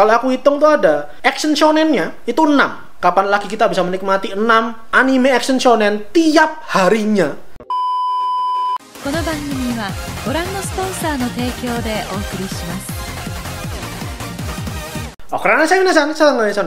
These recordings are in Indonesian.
Kalau aku hitung tuh ada action shonennya itu 6. Kapan lagi kita bisa menikmati 6 anime action shonen tiap harinya? この番組はご覧のスポンサーの提供でお送りします。 Oh, karena saya minasan,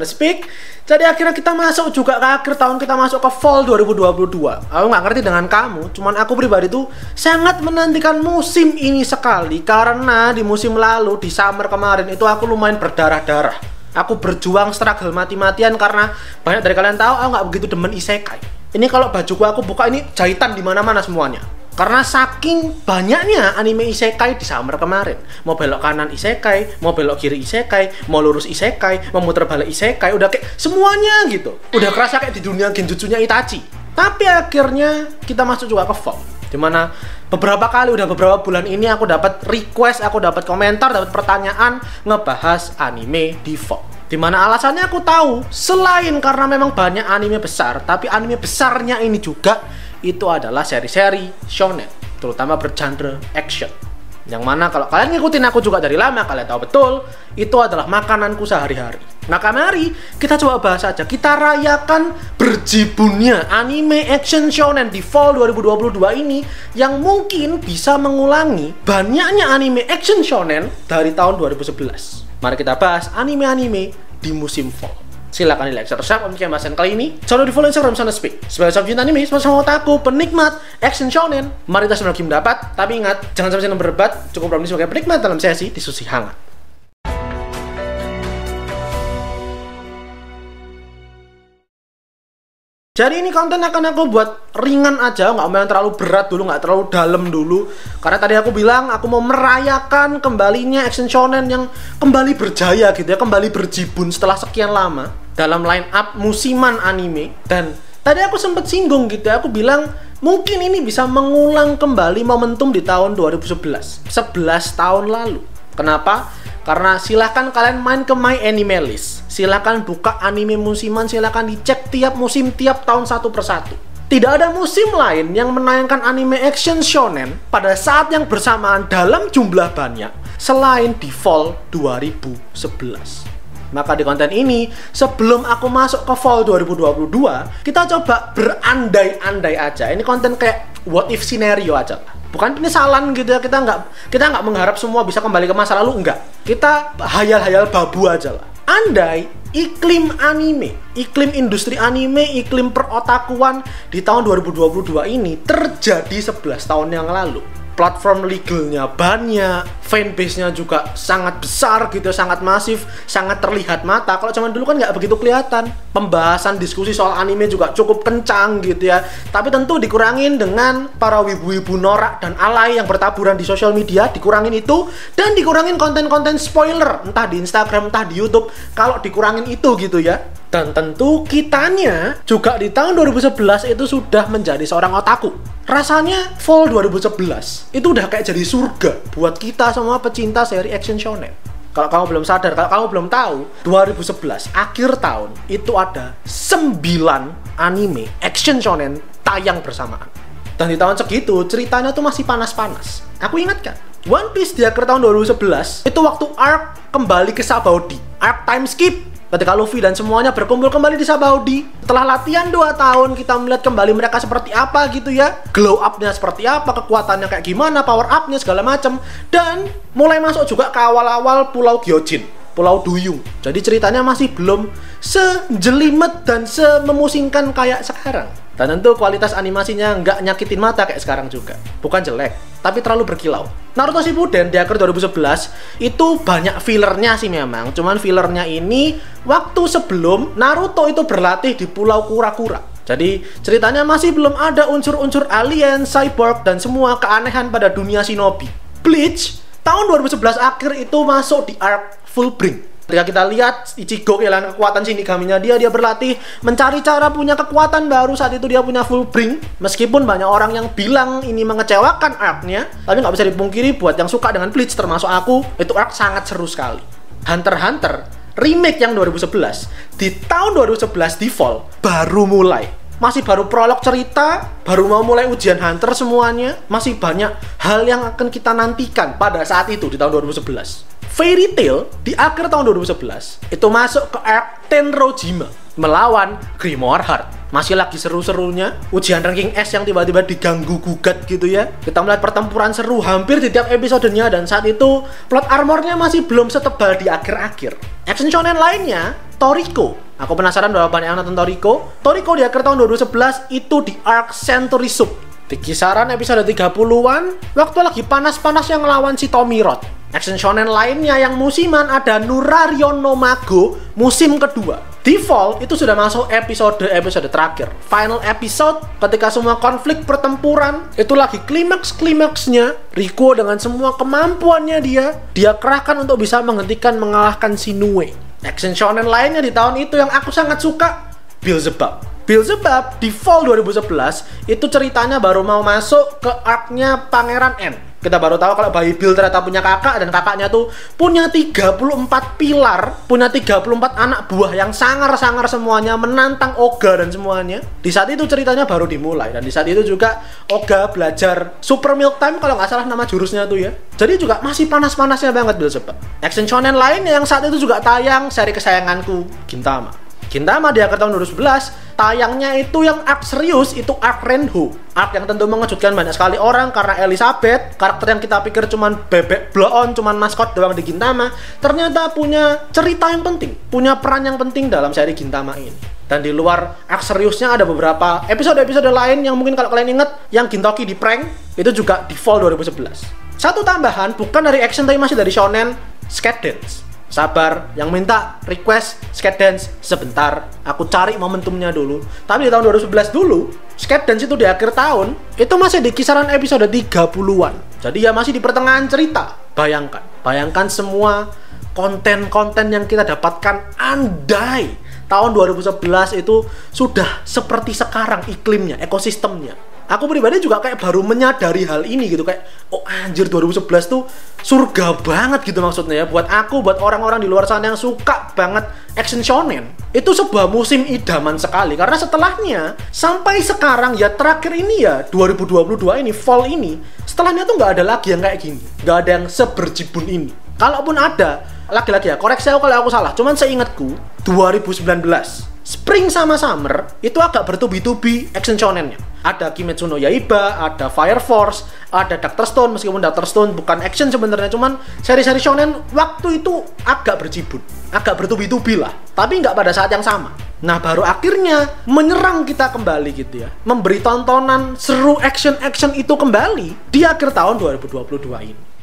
speak. Jadi akhirnya kita masuk juga ke akhir tahun, kita masuk ke fall 2022. Aku nggak ngerti dengan kamu, cuman aku pribadi tuh sangat menantikan musim ini sekali. Karena di musim lalu, di summer kemarin itu aku lumayan berdarah-darah. Aku berjuang struggle mati-matian karena banyak dari kalian tahu aku nggak begitu demen isekai. Ini kalau bajuku aku buka ini jahitan di mana-mana semuanya. Karena saking banyaknya anime isekai di summer kemarin. Mau belok kanan isekai, mau belok kiri isekai, mau lurus isekai, mau muter balik isekai, udah kayak semuanya gitu. Udah kerasa kayak di dunia genjutsunya Itachi. Tapi akhirnya kita masuk juga ke fall, dimana beberapa kali, udah beberapa bulan ini aku dapat request, aku dapat komentar, dapat pertanyaan ngebahas anime di fall. Dimana alasannya aku tahu, selain karena memang banyak anime besar, tapi anime besarnya ini juga itu adalah seri-seri shonen, terutama bergenre action. Yang mana kalau kalian ngikutin aku juga dari lama, kalian tahu betul itu adalah makananku sehari-hari. Maka mari kita coba bahas aja, kita rayakan berjibunnya anime action shonen di fall 2022 ini yang mungkin bisa mengulangi banyaknya anime action shonen dari tahun 2011. Mari kita bahas anime-anime di musim fall. Silakan di like, subscribe untuk pembahasan kali ini. Jangan lupa di follow Instagram Sana Speak. Sebagai subjek anime, sama otaku, penikmat action shonen, mari kita sama-sama mendapat. Tapi ingat, jangan sampai berdebat. Cukup berani sebagai penikmat dalam sesi diskusi hangat. Jadi ini konten akan aku buat ringan aja, nggak mau yang terlalu berat dulu, nggak terlalu dalam dulu. Karena tadi aku bilang aku mau merayakan kembalinya action shonen yang kembali berjaya gitu ya, kembali berjibun setelah sekian lama dalam line up musiman anime. Dan tadi aku sempat singgung gitu ya, aku bilang mungkin ini bisa mengulang kembali momentum di tahun 2011, 11 tahun lalu. Kenapa? Karena silahkan kalian main ke My Anime List, silahkan buka anime musiman, silahkan dicek tiap musim, tiap tahun satu persatu. Tidak ada musim lain yang menayangkan anime action shonen pada saat yang bersamaan dalam jumlah banyak selain di fall 2011. Maka di konten ini, sebelum aku masuk ke fall 2022, kita coba berandai-andai aja. Ini konten kayak what if scenario aja lah. Bukan penyesalan gitu ya, kita nggak mengharap semua bisa kembali ke masa lalu, enggak. Kita hayal-hayal babu aja lah. Andai iklim anime, iklim industri anime, iklim perotakuan di tahun 2022 ini terjadi 11 tahun yang lalu. Platform legalnya banyak, fanbase-nya juga sangat besar gitu, sangat masif, sangat terlihat mata. Kalau zaman dulu kan nggak begitu kelihatan. Pembahasan diskusi soal anime juga cukup kencang gitu ya. Tapi tentu dikurangin dengan para wibu-wibu norak dan alay yang bertaburan di sosial media, dikurangin itu. Dan dikurangin konten-konten spoiler, entah di Instagram, entah di YouTube. Kalau dikurangin itu gitu ya. Dan tentu kitanya juga di tahun 2011 itu sudah menjadi seorang otaku. Rasanya fall 2011 itu udah kayak jadi surga buat kita semua pecinta seri action shonen. Kalau kamu belum sadar, kalau kamu belum tahu, 2011 akhir tahun itu ada 9 anime action shonen tayang bersamaan. Dan di tahun segitu ceritanya tuh masih panas-panas. Aku ingatkan, One Piece di akhir tahun 2011 itu waktu arc kembali ke Sabaody, arc time skip. Ketika Luffy dan semuanya berkumpul kembali di Sabaody, setelah latihan 2 tahun, kita melihat kembali mereka seperti apa gitu ya. Glow up-nya seperti apa, kekuatannya kayak gimana, power up-nya segala macam. Dan mulai masuk juga ke awal-awal Pulau Gyojin, Pulau Duyung. Jadi ceritanya masih belum sejelimet dan sememusingkan kayak sekarang. Dan tentu kualitas animasinya nggak nyakitin mata kayak sekarang juga. Bukan jelek, tapi terlalu berkilau. Naruto Shippuden di akhir 2011 itu banyak fillernya sih memang. Cuman fillernya ini waktu sebelum Naruto itu berlatih di Pulau Kura-Kura. Jadi ceritanya masih belum ada unsur-unsur alien, cyborg, dan semua keanehan pada dunia shinobi. Bleach tahun 2011 akhir itu masuk di arc Fullbring. Ketika kita lihat Ichigo kehilangan kekuatan Shinigami-nya, dia berlatih mencari cara punya kekuatan baru. Saat itu dia punya Fullbring. Meskipun banyak orang yang bilang ini mengecewakan arc-nya, tapi nggak bisa dipungkiri buat yang suka dengan Bleach termasuk aku, itu arc sangat seru sekali. Hunter x Hunter remake yang 2011 di tahun 2011 di fall baru mulai. masih baru prolog cerita, baru mau mulai ujian Hunter semuanya, masih banyak hal yang akan kita nantikan pada saat itu di tahun 2011. Fairy Tail di akhir tahun 2011 itu masuk ke arc Tenrojima melawan Grimoire Heart. Masih lagi seru-serunya ujian ranking S yang tiba-tiba diganggu gugat gitu ya. Kita melihat pertempuran seru hampir di tiap episodenya, dan saat itu plot armornya masih belum setebal di akhir-akhir. Action shonen lainnya, Toriko. Aku penasaran berapa banyak yang nonton Toriko. Toriko di akhir tahun 2011 itu di arc Century Soup. Di kisaran episode 30-an, waktu lagi panas-panasnya ngelawan si Tomirot. Action shonen lainnya yang musiman ada Nurarion no Mago musim kedua. Default itu sudah masuk episode terakhir, final episode, ketika semua konflik pertempuran itu lagi klimaks-klimaksnya. Riko dengan semua kemampuannya dia kerahkan untuk bisa mengalahkan Shinue. Action shonen lainnya di tahun itu yang aku sangat suka, Beelzebub di fall 2011 itu ceritanya baru mau masuk ke arc-nya Pangeran N. Kita baru tahu kalau bayi Bill ternyata punya kakak, dan kakaknya tuh punya 34 pilar, punya 34 anak buah yang sangar-sangar semuanya, menantang Oga dan semuanya. Di saat itu ceritanya baru dimulai, dan di saat itu juga Oga belajar Super Milk Time kalau nggak salah nama jurusnya tuh ya. Jadi juga masih panas-panasnya banget Beelzebub. Action shonen lainnya yang saat itu juga tayang, seri kesayanganku, Gintama. Gintama di akhir tahun 2011 tayangnya itu yang arc serius, itu arc Renho, arc yang tentu mengejutkan banyak sekali orang karena Elizabeth, karakter yang kita pikir cuman bebek blow-on, cuman maskot doang di Gintama, ternyata punya cerita yang penting, punya peran yang penting dalam seri Gintama ini. Dan di luar arc seriusnya ada beberapa episode-episode lain yang mungkin kalau kalian inget, yang Gintoki di prank itu juga di fall 2011. Satu tambahan, bukan dari action tapi masih dari shonen, Skate Dance. Sabar, yang minta request Skate Dance sebentar, aku cari momentumnya dulu. Tapi di tahun 2011 dulu, Skate Dance itu di akhir tahun itu masih di kisaran episode 30-an. Jadi ya masih di pertengahan cerita. Bayangkan semua konten-konten yang kita dapatkan, andai tahun 2011 itu sudah seperti sekarang iklimnya, ekosistemnya. Aku pribadi juga kayak baru menyadari hal ini gitu, kayak oh anjir 2011 tuh surga banget gitu maksudnya ya, buat aku, buat orang-orang di luar sana yang suka banget action shonen. Itu sebuah musim idaman sekali, karena setelahnya sampai sekarang ya, terakhir ini ya 2022 ini, fall ini, setelahnya tuh nggak ada lagi yang kayak gini, nggak ada yang seberjibun ini. Kalaupun ada, lagi-lagi ya, koreksi aku kalau aku salah, cuman seingatku 2019 Spring sama Summer itu agak bertubi-tubi action shonennya. Ada Kimetsu no Yaiba, ada Fire Force, ada Dr. Stone, meskipun Dr. Stone bukan action sebenarnya, cuman seri-seri shonen waktu itu agak berjibun, agak bertubi-tubi lah, tapi nggak pada saat yang sama. Nah, baru akhirnya menyerang kita kembali gitu ya, memberi tontonan seru action-action itu kembali di akhir tahun 2022 ini.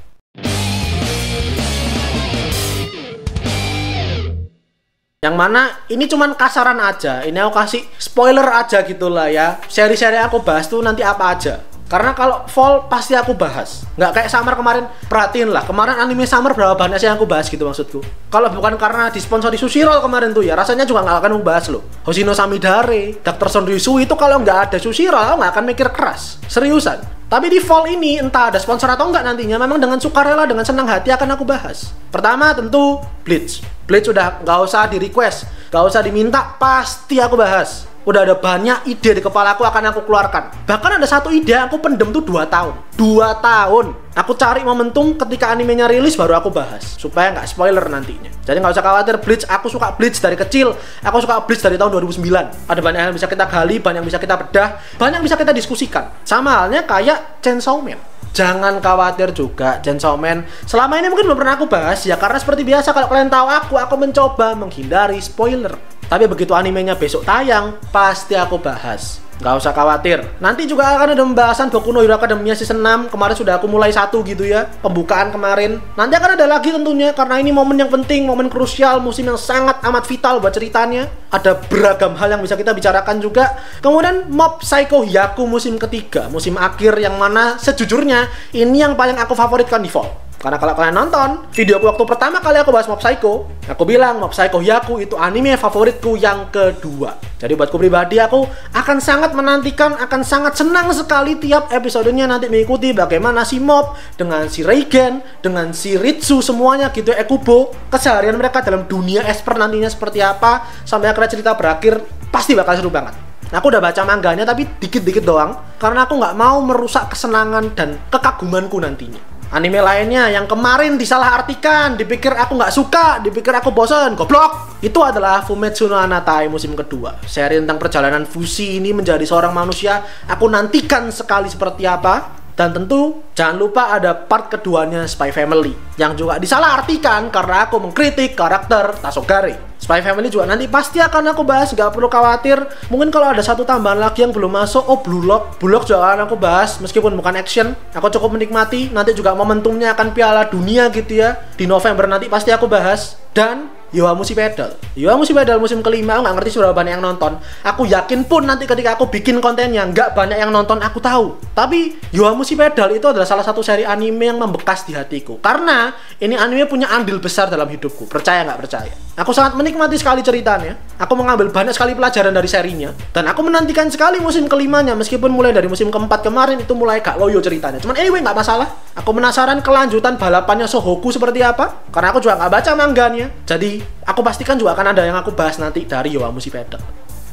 Yang mana ini cuman kasaran aja, ini aku kasih spoiler aja gitulah ya. Seri-seri aku bahas tuh nanti apa aja, karena kalau fall pasti aku bahas, nggak kayak Summer kemarin. Perhatiin lah, kemarin anime Summer berapa banyak sih yang aku bahas gitu maksudku. Kalau bukan karena disponsori Sushiro kemarin tuh ya, rasanya juga nggak akan membahas loh. Hoshino Samidare, Dr. Son Ryusui itu kalau nggak ada Sushiro nggak akan mikir keras, seriusan. Tapi di fall ini, entah ada sponsor atau enggak nantinya, memang dengan sukarela, dengan senang hati akan aku bahas. Pertama tentu Bleach. Bleach udah nggak usah di request, nggak usah diminta, pasti aku bahas. Udah ada banyak ide di kepala aku akan aku keluarkan. Bahkan ada satu ide aku pendem tuh 2 tahun. 2 tahun. Aku cari momentum ketika animenya rilis baru aku bahas, supaya nggak spoiler nantinya. Jadi nggak usah khawatir, Bleach, aku suka Bleach dari kecil. Aku suka Bleach dari tahun 2009. Ada banyak yang bisa kita gali, banyak yang bisa kita bedah, banyak yang bisa kita diskusikan. Sama halnya kayak Chainsaw Man. Jangan khawatir juga, Chainsaw Man selama ini mungkin belum pernah aku bahas ya, karena seperti biasa kalau kalian tahu aku mencoba menghindari spoiler. Tapi begitu animenya besok tayang, pasti aku bahas. Nggak usah khawatir. Nanti juga akan ada pembahasan Boku no Hero Academia season 6. Kemarin sudah aku mulai 1 gitu ya, pembukaan kemarin. Nanti akan ada lagi tentunya, karena ini momen yang penting, momen krusial, musim yang sangat amat vital buat ceritanya. Ada beragam hal yang bisa kita bicarakan juga. Kemudian Mob Psycho Hyaku musim ketiga, musim akhir, yang mana sejujurnya ini yang paling aku favoritkan di fall. Karena kalau kalian nonton videoku waktu pertama kali aku bahas Mob Psycho, aku bilang Mob Psycho Hyaku itu anime favoritku yang kedua. Jadi buatku pribadi, aku akan sangat menantikan, akan sangat senang sekali tiap episodenya nanti mengikuti bagaimana si Mob dengan si Reigen, dengan si Ritsu, semuanya gitu, Ekubo, keseharian mereka dalam dunia esper nantinya seperti apa, sampai akhirnya cerita berakhir, pasti bakal seru banget. Aku udah baca manganya tapi dikit-dikit doang, karena aku nggak mau merusak kesenangan dan kekagumanku nantinya. Anime lainnya yang kemarin disalahartikan, dipikir aku nggak suka, dipikir aku bosen, goblok. Itu adalah Fumetsu no Hanatai musim kedua. Seri tentang perjalanan Fushi ini menjadi seorang manusia. Aku nantikan sekali seperti apa. Dan tentu jangan lupa ada part keduanya Spy Family yang juga disalahartikan karena aku mengkritik karakter Tasogare. Spy Family juga nanti pasti akan aku bahas, nggak perlu khawatir. Mungkin kalau ada satu tambahan lagi yang belum masuk, Blue Lock. Blue Lock juga akan aku bahas meskipun bukan action. Aku cukup menikmati, nanti juga momentumnya akan Piala Dunia gitu ya. Di November nanti pasti aku bahas. Dan Yowamushi Pedal. Yowamushi Pedal musim kelima, aku nggak ngerti sudah banyak yang nonton. Aku yakin pun nanti ketika aku bikin kontennya nggak banyak yang nonton, aku tahu. Tapi Yowamushi Pedal itu adalah salah satu seri anime yang membekas di hatiku. Karena ini anime punya andil besar dalam hidupku. Percaya nggak percaya? Aku sangat menikmati sekali ceritanya. Aku mengambil banyak sekali pelajaran dari serinya. Dan aku menantikan sekali musim kelimanya. Meskipun mulai dari musim keempat kemarin itu mulai gak loyo ceritanya. Cuman anyway nggak masalah. Aku penasaran kelanjutan balapannya Sohoku seperti apa. Karena aku juga nggak baca manganya. Jadi aku pastikan juga akan ada yang aku bahas nanti dari Yowamushi Pedal.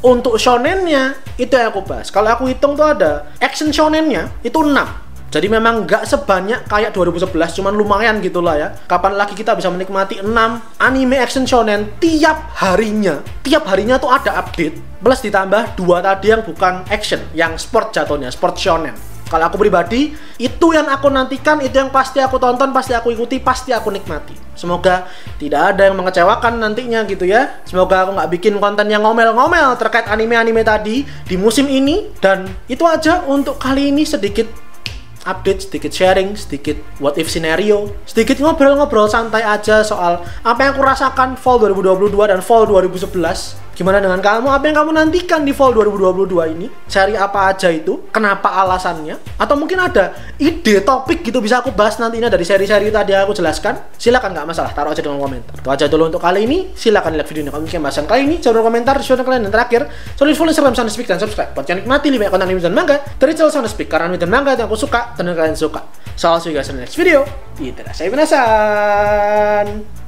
Untuk shonennya itu yang aku bahas. Kalau aku hitung tuh ada action shonennya itu 6. Jadi memang nggak sebanyak kayak 2011, cuman lumayan gitulah ya. Kapan lagi kita bisa menikmati 6 anime action shonen tiap harinya. Tiap harinya tuh ada update. Plus ditambah 2 tadi yang bukan action, yang sport jatuhnya, sport shonen. Kalau aku pribadi, itu yang aku nantikan, itu yang pasti aku tonton, pasti aku ikuti, pasti aku nikmati. Semoga tidak ada yang mengecewakan nantinya gitu ya. Semoga aku nggak bikin konten yang ngomel-ngomel terkait anime-anime tadi di musim ini. Dan itu aja untuk kali ini, sedikit update, sedikit sharing, sedikit what if scenario, sedikit ngobrol-ngobrol santai aja soal apa yang aku rasakan fall 2022 dan fall 2011. Gimana dengan kamu? Apa yang kamu nantikan di fall 2022 ini? Seri apa aja itu? Kenapa alasannya? Atau mungkin ada ide topik gitu bisa aku bahas nantinya dari seri-seri tadi yang aku jelaskan? Silakan, nggak masalah, taruh aja di kolom komentar. Itu aja dulu untuk kali ini. Silakan like videonya kalau mungkin bahasan kali ini. Jangan lupa komentar di video kalian. Dan terakhir, solid follow Instagram Sound Speak dan subscribe buat yang nikmati lebih banyak konten anime dan manga dari channel Sound Speak, karena anime dan manga yang aku suka dan kalian suka. So, I'll see you guys in the next video. Iterasai minasan.